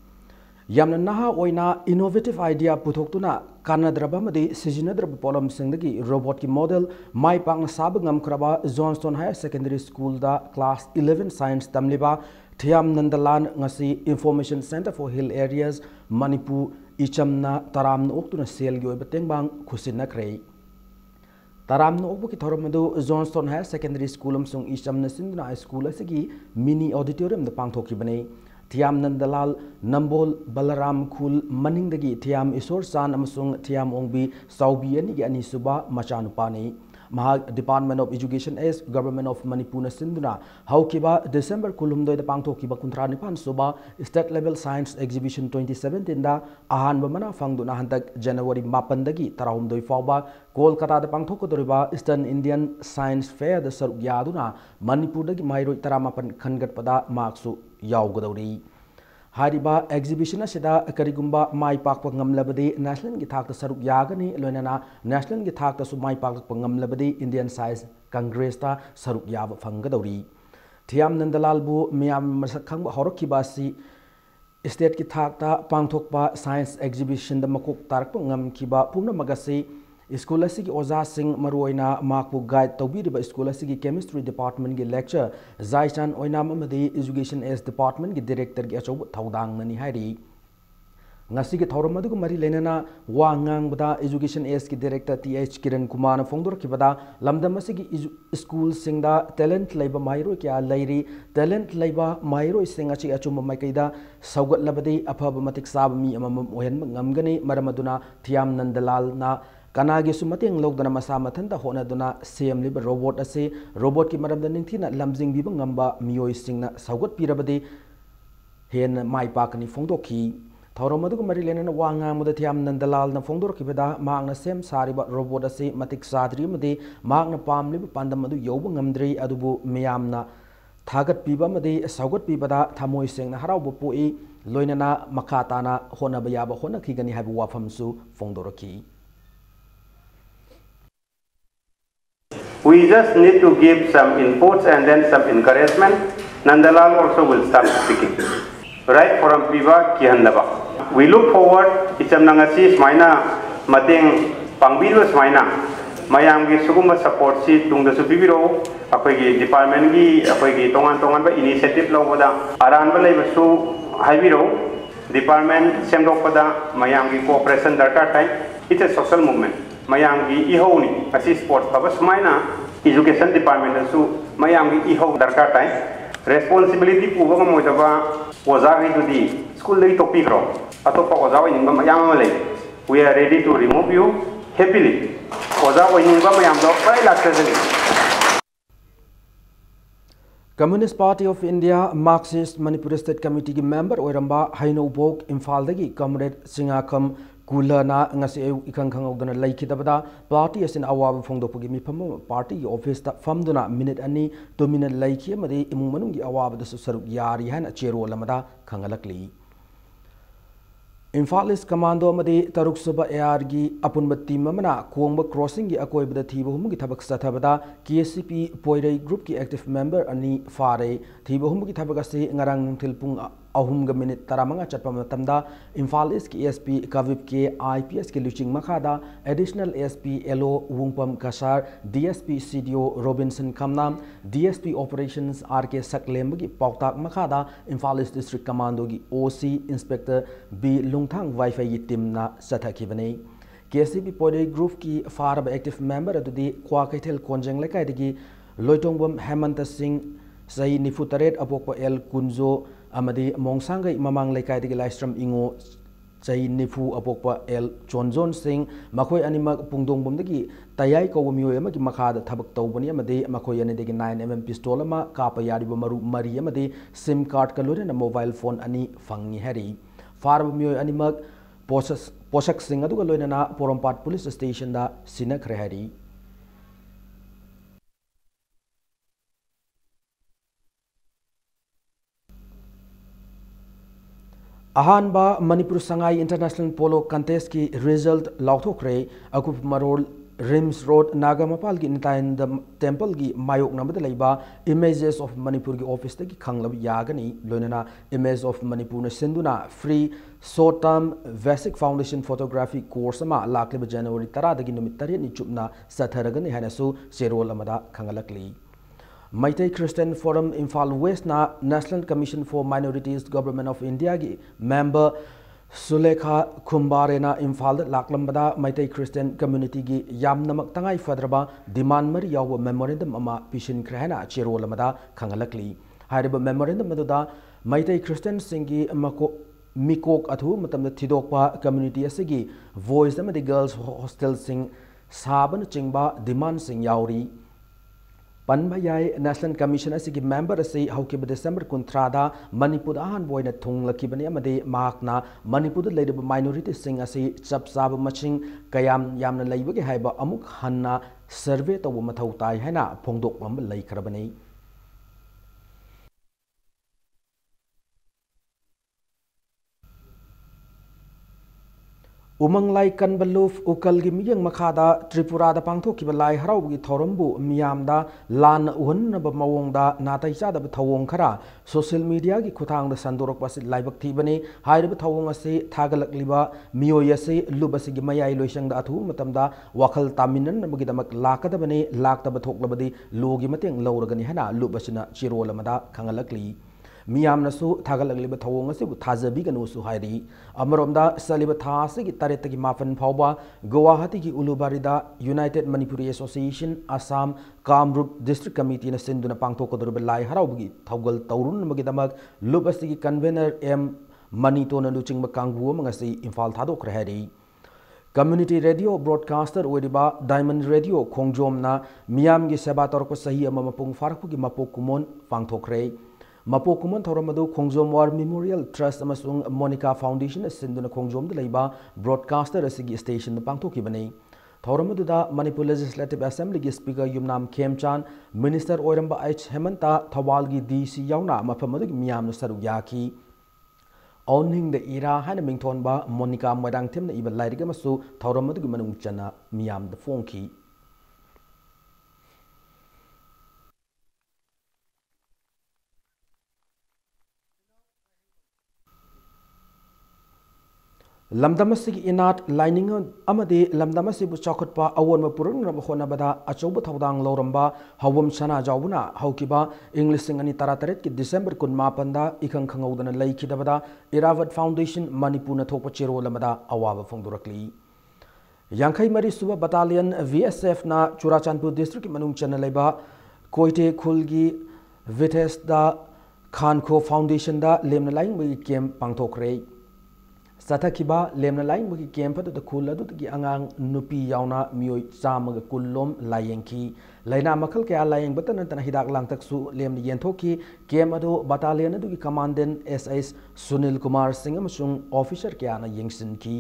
yamna naha oina innovative idea puthok na kanadraba madi sijinadraba polom singdagi robot ki model mai pang sab ngam kraba Johnston Higher Secondary School da class 11 science tamliba thiam nandalan ngasi information center for hill areas Manipur ichamna taram na oktuna sel gi oibateng bang khusin na krei Taram no obu ki thoramadu Johnston Higher Secondary School amsung Isham Nasindna School asigi mini auditorium da pangthoki bane Thiam Nandalal Nambol Balaram Khul maningdagi Thiam Isor San amsung Thiam Ongbi Saubi ani gi ani suba machanupani Mahag Department of Education as Government of Manipur Nasindna haukiba December kulumdoi da pangthoki ba kuntra nipan suba State Level Science Exhibition 2017 da ahan bamana fangduna hantak January 8 dagi tarahumdoi fawba Kolkata da pangthokodoriba Eastern Indian Science Fair da saruk yaduna Manipur dagi mairoi taramapan khangat pada marksu yawgodori Hariba exhibition asida karigumba mai pakpa ngamlabadi national gi thak ta saruk yagani loinana national gi thak ta su mai pakpa ngamlabadi Indian Science Congress ta saruk yaba fangadori Thiam Nandalal bu miyam masak khangba horokiba si state ki thak ta pangthokpa science exhibition da makuk tarakpa ngam kiba pumna magasi School asigi oza sing maruoina makpu guide tawbiriba school asigi chemistry department gi lecture Zaichan oina mamadi education as department gi director gi achob thaudang nani hari ngasi ki thorom madu mari lenana wa ngang bada education as ki director th kiran kumar fongdor ki bada lamdam asigi school singda talent laiba mairo kya lairi talent laiba mairo sing achi achum mai kaida saugat labadi afaba matik sab mi amam ohen ngamgani maramaduna thiam nandalal na kanagi sumateng logdana masa mathanta hona duna sem liba robot ase robot ki maramda ningthina lamjing biba ngamba miyoi singna saugat pirabadi hen mai pakani fongdokhi thorom madu mari lenana wanga muda thiam nandalal na fongdor ki beda magna sem sariba robot ase matik sadri made magna pamli pandam madu yobu ngamdri adubu miyamna thagat piba made saugat pibada thamoi sengna haraubu poi loinana makatana hona bayaba hona khigani habu wafamsu fongdoraki. We just need to give some inputs and then some encouragement. Nandalal also will start speaking. Right from Piva Kihandaba. We look forward, Icham Nangasi Smaina, Mating Pangbiru Smaina, Mayamgi Suguma support seat, Tungda Supibiro, Apagi Department Gi, Apagi Tongan initiative Lovoda, Aranba Levasu, Haviro, Department Semdopada, Mayamgi cooperation Darka time. It's a social movement. Mayamgi ihoni asi sports purpose maina education department su mayamgi iho darkar tai responsibility puba moitaba oza ri di school lei topic ro atopa oza wa ninga mayam le we are ready to remove you happily oza wa ninga mayam do pai laksani. Communist Party of India Marxist Manipur State Committee ki member oiramba Haino Bok Imphal dagi comrade Singakam Kulana ngasi ikang khangogdana laikidabada party asin awab phongdopagi mifam party office ta famduna minute ani 2 minute laiki amadi imung manungi awab da saruk yari han chero lamada khangalakli. Imphal East Commando amadi taruk suba AR gi apunba team amana kuangba crossing gi akoibada thiba humgi thabak sathabada KCP Poirei group ki active member ani fare thiba humgi thabak ase ngarang thilpung ahumga minute taramanga chatpa matamda Imphal East ki ASP Kavip ke IPS ki luching makhada additional ASP LO Wungpam Kasar DSP CDO Robinson Kamnam DSP Operations RK Saklem gi pautak makhada Imphal East District Commando gi OC Inspector B Lungthang Wi-Fi gi team na sathakibane KCP Poirei group ki farab active member adudi kwa kaithel konjeng lekai digi loitongbom Hemanta Singh Sai Nifutaret apokpa El Kunzo amadi Mongsangai mamang lekai digi livestream ingo Sai Nifu apokpa El Chonjon Singh makoi animak pungdongbom dagi tayai ko miyoy amagi makhada thabak tawbani amadi makoi ani digi 9mm pistol ama kapa yariba maru mari amadi sim card kalore na mobile phone ani fangi hari farab miyoy animak posak sing aduga loinana Porompat police station da sinakre hari. Ahanba Manipur Sangai International Polo Contest ki result lauthokre akup marol Rims Road Nagamapal ki Nitayan Temple ki Mayok namada laiba Images of Manipur ki office ki khanglab yagani loinana Image of Manipur na sinduna free short term basic foundation photography course ama lakleba January 10 dagi numit 3 ni chupna satharagani hanasu serol amada khangalakli. Maitai Christian Forum Imphal West na National Commission for Minorities Government of India ki member Sulekha Khumbarena Imphal laklambada Maitai Christian community gi yamnamak tangai fadraba demand mari yawa memorandum ama pishin krehana chero lamada khangalakli hariba memorandum maduda Maitai Christian singi mikok athu matamda thidokpa community asigi voice amadi girls hostel sing saban chingba demand sing yauri Panbayai National Commission asigi member asi haukiba December kuntrada Manipur ahan boina thunglakibani amade mahakna Manipur leidaba minority sing asi chapsaba maching kayam yamna leibagi haiba amuk hanna survey tawu mathau tai haina phongdok pam leikrabani. Umang lai kan baluf ukal gi miyang makhada Tripura da pangthok ki balai harau gi thorambu miyam da lan uhun na ba mawong da natai cha da thawong khara social media gi khuthang da sandorok pasi laibak thi bani haire ba thawong ase thagalak liba miyoy ase lubasi gi mayai loisang da athu matam da wakhal taminan na gi damak lakada bani lakta ba thoklabadi logi mateng lawragani hana lubasina chirol amada khangalakli मियामनसु थागलगलिबा थवोंग असिबु थाजबिगनुसु हाइरि अमरोमदा सलिबा थासिगी तरेतगी माफन फावबा गुवाहाटी की उलुबारिदा united Manipuri association Assam Kamrup district committee न सिंधुना पांगथोकदुरबा लाई हराउबगी थौगल तौरुन मगिदमक लुब असिगी कन्वेनर एम मनीतोन लुचिंगबा कांगबु मंगसी इम्फाल थादोखरे हाइरि कम्युनिटी रेडियो ब्रॉडकास्टर ओरिबा डायमंड रेडियो खोंगजोमना मियाम की सेवा तौरप सही मपुंग फारकपुगी मपोक कुमोन पांगथोखरे मपोक कुमोन थौरमदु खोंगजोम वार मेमोरियल ट्रस्ट अमसुंग मोनिका फाउंडेशन सिंधुना खोंगजोम लेबा ब्रॉडकास्टर असिगी स्टेशन पांगथोखिबने थौरमदुदा मणिपुर लेजिस्लेटिव असेंबली की स्पीकर युमनाम खेमचान मिनिस्टर ओरंबा एच हेमंता थवाल की डीसी याउना मफमदुगी मियाम सरुक याखी Owning the era hana mingthon ba Monica Madang Tim na iba lairiga masu thauramadu manung chana miyam the fonki lamdamasigi inat lining amade lamdamasibu chakotpa awonma purungrab honabada achoba thodang loramba hawam sana jawbuna haukiba english ani tarataret ki december kun mapanda ikhang khangawdana laikidabada Iravat Foundation Manipur na thokpa chero lamada awaba phongdurakli yankhai mari suba battalion VSF na Churachandpur district manung chana leba koite khulgi vites da khanko foundation da lemna laing bi kem pangthokre Satakhiba lemna laing bagi camp adu khul adu gi angang nupi yauna mioi chamaga kullom layengki laina makal ke layeng batan tan hidak lang taksu lemni yenthoki camp adu battalion adu gi commandant SS Sunil Kumar Singh amasung officer ke ana yengsin ki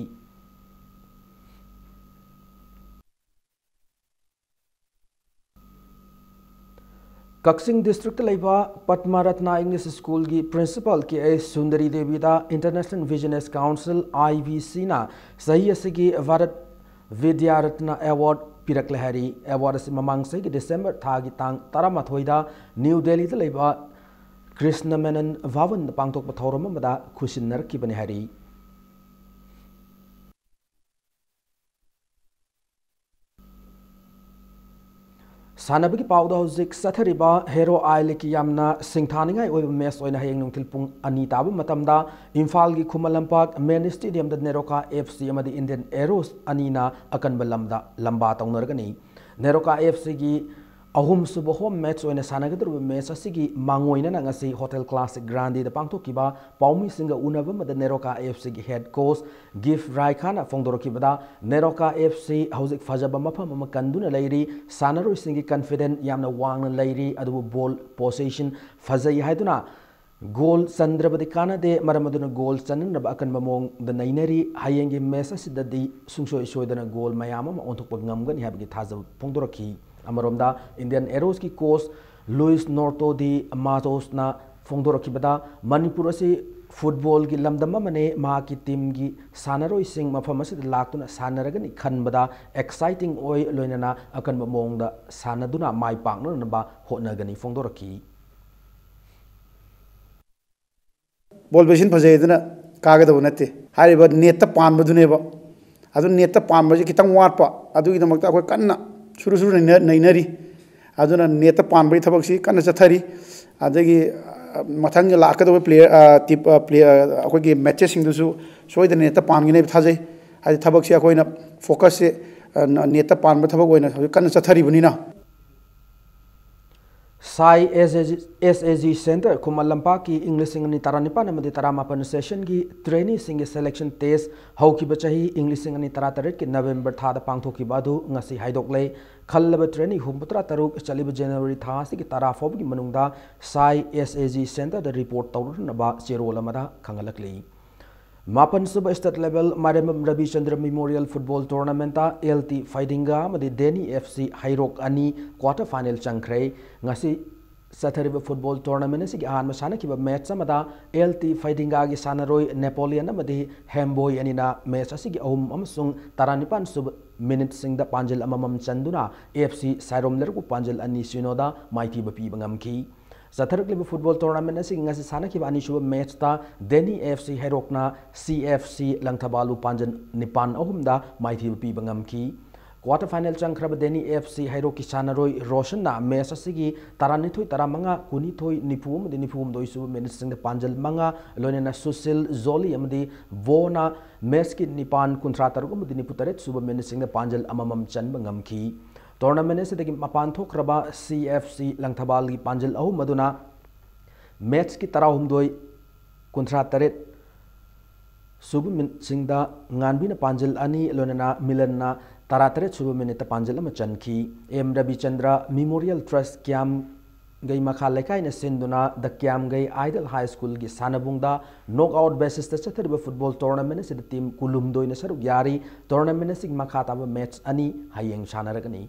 Kaksing district laiba Patmaratna English School की principal के सुंदरी देवी दा International Business Council IBC ना सही ऐसे की भारत विद्या रत्न award पिरक लहरी award से ममांग से की दिसंबर था की तांग तारा मथोइदा न्यू दिल्ली दा लैबा कृष्ण मेनन भवन पांगथोक पथौरम मदा खुशिनर की बने हरी सानबगी पाउदा हौजिक सथरिबा हेरो आइले की यामना सिंथानिंगाई ओइब मैच ओइना हयेंग नुंथिल पुंग अनि ताबु मतमदा इम्फाल की खुमलंपाक मेन स्टेडियम द नेरोका FC अमदी इंडियन एरोस अनीना अकनब लमदा लंबा तौनरगनी नेरोका FC की अहुम सुब होम मैच ओइना सानगदर मैच असिगी मांगोइना नंगसी होटल क्लासिक ग्रांडी द पांगथोकिबा पाउमी सिंग उनब मद नेरोका FC की हेड कोच गिफ रायखाना फोंदोरकिबदा नेरोका FC हौजिक फजब मफम म कंदुना लैरी सानरोइ सिंगी कॉन्फिडेंट यामना वांगना लैरी अदु बॉल पोसेशन फजई हाइदुना गोल चंद्रबदी कानादे मरमदुना गोल चननब अकनब मोंग द नैनरी हायेंगी मैच असिददी सुंगसोइ सोइदना गोल मयाम म ओंथोकप ngамगनि हाबगी थाजब फोंदोरकी अमरोमदा इंडियन एरोस की coach Luis Norton de Matos ना फोंदोरकिबदा मणिपुर असी फुटबॉल की लमदम मने मा की टीम की सानरोइ सिंग मफम असिद लाक्तुना सानरगनि खनबदा एक्साइटिंग ओइ लोइनना अकनब मोंगदा सानदुना माइ पाकनबा होनगनि फोंदोरकी बॉल बेसिन फजेदना कागदब नते हारिबा नेट त पानबदुनेबा अदु नेट त पानबजे कितंग वाटपा अदुगिदमक्ता अखोय कन्ना शुरू शुरू नैनरी अदुना नेट पानबई थबकसी कन्ना चथरी अदगी मथंग लाकदब प्लेयर अखोगी मैचेस सिंगदुसु सोइदन नेट पानगिने थाजै हादि थबकसी अखोइना फोकस से नेट पानब थबक ओइना कन्ना चथरीबनिना Sai SAG Center Kumalampa की इंग्लिश सिंगनी तारानिपान अमदी तारामापन सेशन की ट्रेनी सिंग सेलेक्शन टेस्ट हौकी बचाही इंग्लिश सिंगनी तारातरेट की नवंबर थादा पांगथोकी बादु ngasi हाइदोकले खल्लब ट्रेनी हुमपुत्रा तरुक चलिब जनवरी था की ताराफोब की मनुंगदा Sai SAG Center द रिपोर्ट तौरनबा चेरोल अमदा खंगलकली मापन सुब state level Marem Ravichandra memorial football tournament LT फाइडिंगा मदि डेनी FC हाइरोक अनि क्वार्टर फाइनल चंख्रे ngasi सथरिब फुटबॉल टूर्नामेंट से आहान मसाना की मैच समदा LT फाइडिंगा की सानरोय नेपोलियन मदि हेमबॉय अनिना मैच असिगी अहुम अमसुंग तारानिपान सुब मिनिट सिंग द पांजल अममम चंदुना FC साइरोमलर को पांजल अनि सिनोदा माइती बपी बंगमकी सथरकलिब फुटबॉल टूर्नामेंट असिगी ngasi साना की अनिसुब मैच ता डेनी FC हेरोकना CFC लंगथबालु पांजन निपान अहुमदा माइती बपी बंगमकी क्वार्टर फाइनल चंख्रब देनी FC हाइरो की सानरोई रोशन ना मैच असिगी तारानिथोई तारामंगा कुनिथोई निफुम दे निफुम दोइसु मिनिट सिंह पांजल मंगा लोनेना सुशील जोली अमदी वोना मैच की निपान कुंथ्रा तरुगम दे निपुतरेत सुब मिनिट सिंह पांजल अममम चनब ngамखी टूर्नामेंट से मपान थोक्रबा CFC लंगथबाल की पांजल अहुम मदुना मैच की तराहुमदोई कुंथ्रा तरेत सुब मिनिट सिंह nganbina पांजल अनि लोनेना मिलनना तरातरे सुब मिनिट पांजल अम चनखी एम रविचंद्र मेमोरियल ट्रस्ट क्याम गई मखा लेकाइन सिंधुना द क्याम गई आइडल हाई स्कूल की सानबुंगदा नॉकआउट बेसिस चथरब फुटबॉल टूर्नामेंट से टीम कुलुमदोइन सरुक यारी टूर्नामेंट से मखा ताब मैच अनि हयेंग सानरगनी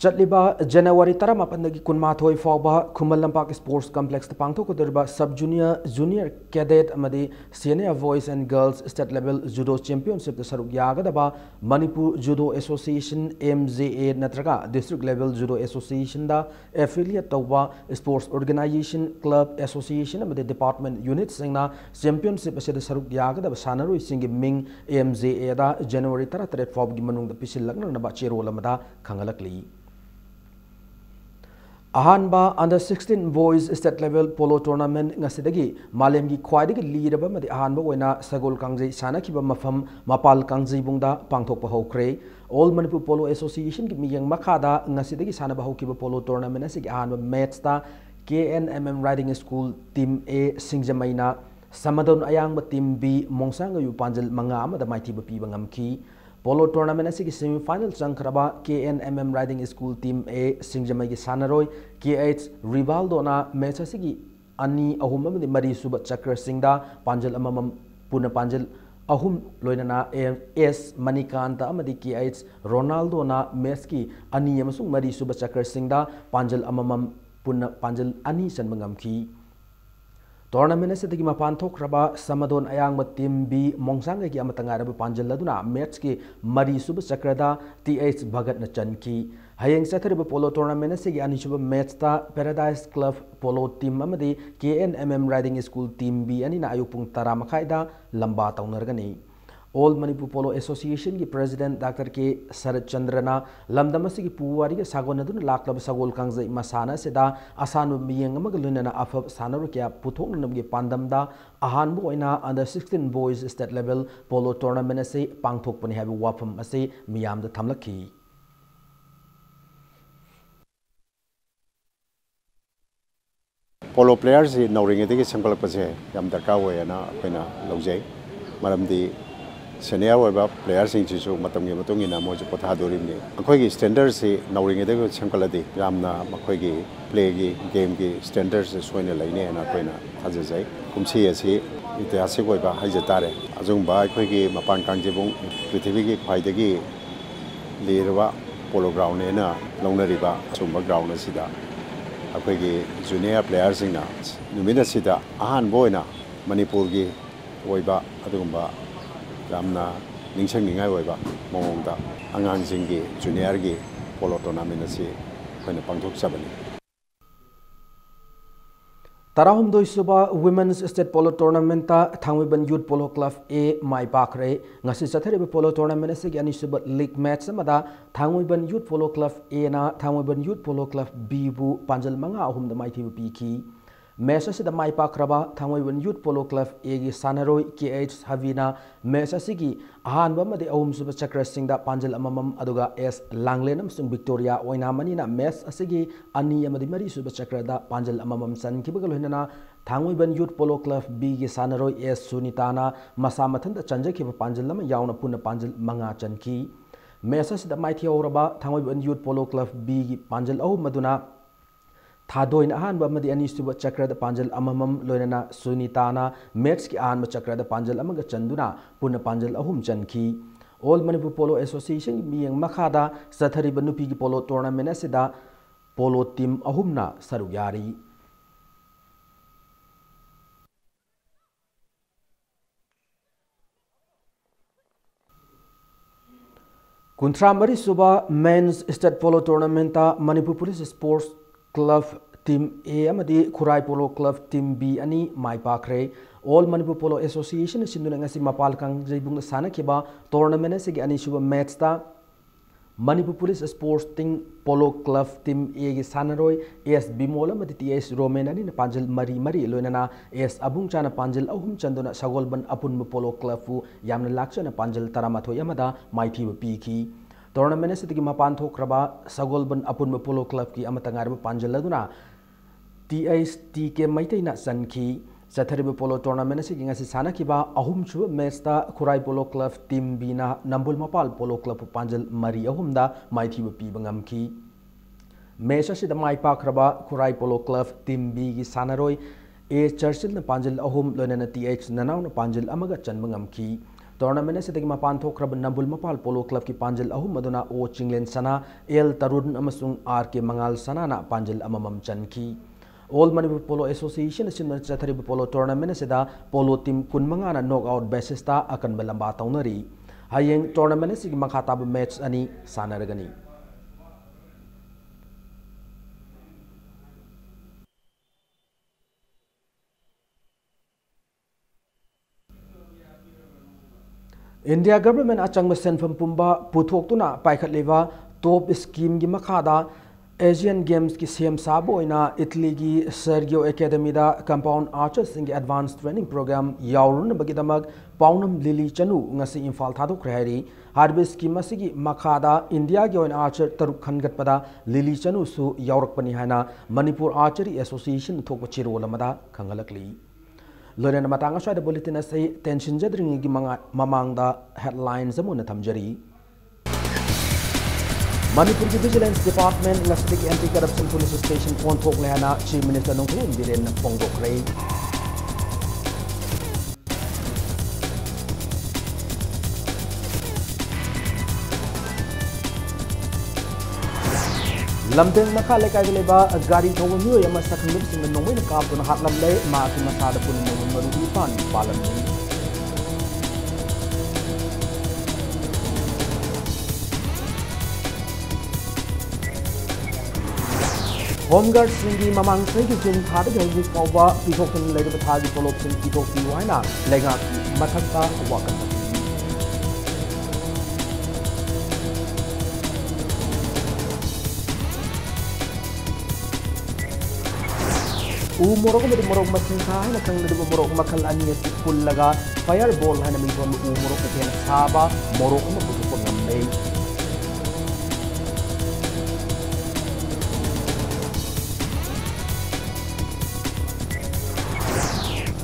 चटलिबा जनवरी 18 कुनमाथोई फाउबा खुमल लंपाक स्पोर्ट्स कॉम्प्लेक्स पांथोकदरबा सब जूनियर कैडेट अमदी senior boys and girls state level judo championship सरुक यागदबा मणिपुर जुडो एसोसिएशन MJA नत्रगा डिस्ट्रिक्ट लेवल जुडो एसोसिएशन दा एफिलिएट तौबा स्पोर्ट्स ऑर्गेनाइजेशन क्लब एसोसिएशन अमदी डिपार्टमेंट यूनिट सिंगना चैंपियनशिप असे सरुक यागदबा सानरोई सिंगी मिंग MJA दा जनवरी 13 फाउबगी मनुंग पिसिलकनबा चेरोल अमदा खंगलकली अहानबा under 16 boys state level polo tournament ngasiदगी मालेमगी ख्वाइदगी लीरबा मदि अहानबा ओइना सगोल कांगजै सानाखिबा मफम मपाल कांगजैबुंगदा पांथोकपा हौख्रे ऑल मणिपुर पोलो एसोसिएशन की मियंग मखादा ngasiदगी सानबा हौकिबा पोलो टूर्नामेंट असिगी अहानबा मैच ता KNMM riding school team A सिंगजमैना समदोन अयांग टीम B मोंगसांग यु पांजल मंगा अमदा माइथिबा पीबा ngamखी पोलो टूर्नामेंट असिगी सेमीफाइनल चंखरबा KNMM riding school team A सिंगजमई की सानरोई KH रिवाल्डोना मैच असिगी अनि अहुम अमदि मरी सुब चक्र सिंगदा पांजल अममम पुन पांजल अहुम लोइनना S मणिकांत अमदि KH रोनाल्डोना मैच की अनि अमसुंग मरी सुब चक्र सिंगदा पांजल अममम पुन पांजल अनि चनब ngamखी टूर्नामेंट से मपान थोक्रबा समदोन अयांग टीम B मोंगसांग की अमतंगारब पांजल लदुना मैच की मरी सुब चक्रदा TH भगत न चनकी हयेंग चथरब पोलो टूर्नामेंट से अनिसुब मैच ता पैराडाइज क्लब पोलो टीम अमदी KNMM riding school team B अनि ना अयुपुंग 10 मखाइदा लंबा तौनरगनी ऑल मणिपुर पोलो एसोसिएशन की प्रेसिडेंट डॉक्टर के शरद चंद्रना लमदमसी की पुवारी के सागोनदुन लाक्लब सगोल कांगजै मसाना सेदा असानु मियंग अमग लुनना अफब सानरु क्या पुथोकनमगे पांदमदा अहानबो ओइना under 16 boys state level polo tournament से पांगथोकपनि हाबि वाफम असे मियामदा थमलखी पोलो प्लेयर से नौरिंगेदगी सेमगलपसे याम दरकार होयना अखोइना लौजै मरमदी सीनियर होइबा प्लेयर सिंगसिसु मतमगे मतुंगिना मोजु पोथादोरिमनि अखोइगी स्टैंडर्ड से नौरिंगेदगी सेमगलदि यामना मखोइगी प्लेगी गेम की स्टैंडर्ड से सोइना लैने अखोइना थाजजै कुमसी असी ऐतिहासिक होइबा हाइजतारे अजुंबा अखोइगी मपान कांगजेबुंग पृथ्वीगी ख्वाइदगी लेरबा पोलो ग्राउंड नेना लौनरिबा सुंबा ग्राउंड असिदा अखोइगी जूनियर प्लेयर सिंगना नुमिना सिदा अहान बोइना मणिपुर की होइबा अदुगुंबा यामना निंगसंगिंगाय होइबा मौंगदा अंगांसिंगी जूनियर की पोलो टूर्नामेंट असी अखोइना पांगथोकचबनी तराहुमदोई सुबा वुमेन्स स्टेट पोलो टूर्नामेंट थांगविबन यूथ पोलो क्लब A माई पाखरे ngasi चथरिब पोलो टूर्नामेंट से अनि सुब लीग मैच समदा थांगविबन यूथ पोलो क्लब A ना थांगविबन यूथ पोलो क्लब B बु पांजल मंगा अहुम द माइथि पीखी मैच असिदा माई पाखरबा थांगविबन यूथ पोलो क्लब A गी सानरोई KH हवीना मैच असिगी अहानबा मदे अहुम सुब चक्र सिंगदा पांजल अममम अदुगा S लांगलेनम सुंग विक्टोरिया ओइना मनीना मैच असिगी अनि अमदि मरी सुब चक्रदा पांजल अममम चनखिबगल होइना थांगविबन यूथ पोलो क्लब B गी सानरोई S सुनीताना मसा मथंद चंजखिब पांजल लम यावना पुन पांजल मंगा चनखी match असिदा माइथि औरबा थांगविबन youth polo club B गी पांजल अहुम मदुना थादोइन अहानबा मदि अनिसुब चक्रद पांजल अममम लोइना सुनीताना मैच की अहानब चक्रद पांजल अमग चंदुना पुन पांजल अहुम चनखी ऑल मणिपुर पोलो एसोसिएशन मियंग मखादा सथरिब नुपी की पोलो टूर्नामेंट असिदा पोलो टीम अहुमना सरुक यारी कुंथ्रा मरी सुबा men's state polo tournament Manipur police sports club Team A amadi Khurai Polo Club Team B ani mai pakre All Manipur Polo Association sinduna ngasi mapal kang jaibung sana kiba tournament sigi ani suba match ta Manipur Police Sporting Polo Club Team A gi sanaroi AS Bimola mati TS Roman ani panjil mari loinana AS Abung Chana panjil ahum chanduna Sagolban Apun Polo Club fu yamna lakchana panjil taramathoi amada maithi piki tournament sigi mapan thokraba Sagolban Apun Polo Club ki amatangar panjil laduna TS TK maitaina sanki Satharibu Polo Tournament si ngasi sana kiba ahum chu match ta Khurai Polo Club Team B na Nambul Mapal Polo Club panjal mari ahum da maithi pi bangam ki match si da mai pakraba Khurai Polo Club Team B gi sanaroi A Churchill na panjal ahum lonana TH nanaw na panjal amaga chan bangam ki tournament si dagi mapan thokraba Nambul Mapal Polo Club ki panjal ahum aduna O Chinglen sana L Tarun amasung RK Mangal sana na panjal amamam chan ki All Manipur Polo Association sinna chatharibu polo tournament seda polo team kunmanga na knockout basis ta akan balamba taunari hayeng tournament sigi makhata match ani sanaragani India government achang senfam pumba puthok tuna paikhat leva top scheme gi makhada Asian Games ki CM Sabo ina Italy ki Sergio Academy da compound archers in advanced training program yaurun bagidamag paunam Lily Chanu ngasi Imphal thaduk rehari harvest ki masigi makhada India ki oin archer taruk khangat pada Lily Chanu su yaurak pani hana Manipur Archery Association thokpa chiro lamada khangalakli loren matanga swa da bulletin asai tension jadring gi mamang da headlines amuna thamjari Manipur Vigilance Department Lastik Anti-Corruption Police Station on Thok Lehana Chief Minister Nongthun Biren Pongdok Rei Lamdeng Nakha Lekai Leba Gari Thogo Myo Yama Sakhangib Sing Nongwin Kap Tuna Hat Lamle Ma Ki Masada Pun Nongwin Marugi Pan Palam Home Guard Singi Mamang Segi Jun Khada Jalgi Pauba Pitokun Lady Bathagi Polop Sing Pitok Piwaina Lega Mathakta Wakan Morok med morok masin kha na kang de morok makal ani si pullaga fireball hana mi thon morok ken saba morok ma putu ko ngamei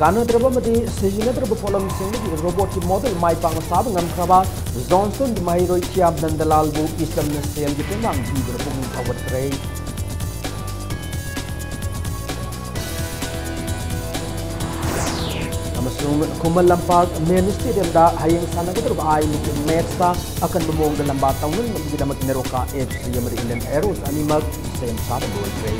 Kana draba mati sejina draba polam sing di robot ki model mai pang sab ngam khaba Johnson mai roi khiab nandalal bu isam na sel gi temang bi drapung awat rei amasung kumal lampak main stadium da hayeng sana ga draba ai ni match ta akan bumong da lamba tawnun gi damat neroka FC yamari Indian Arrows animal same sab gol rei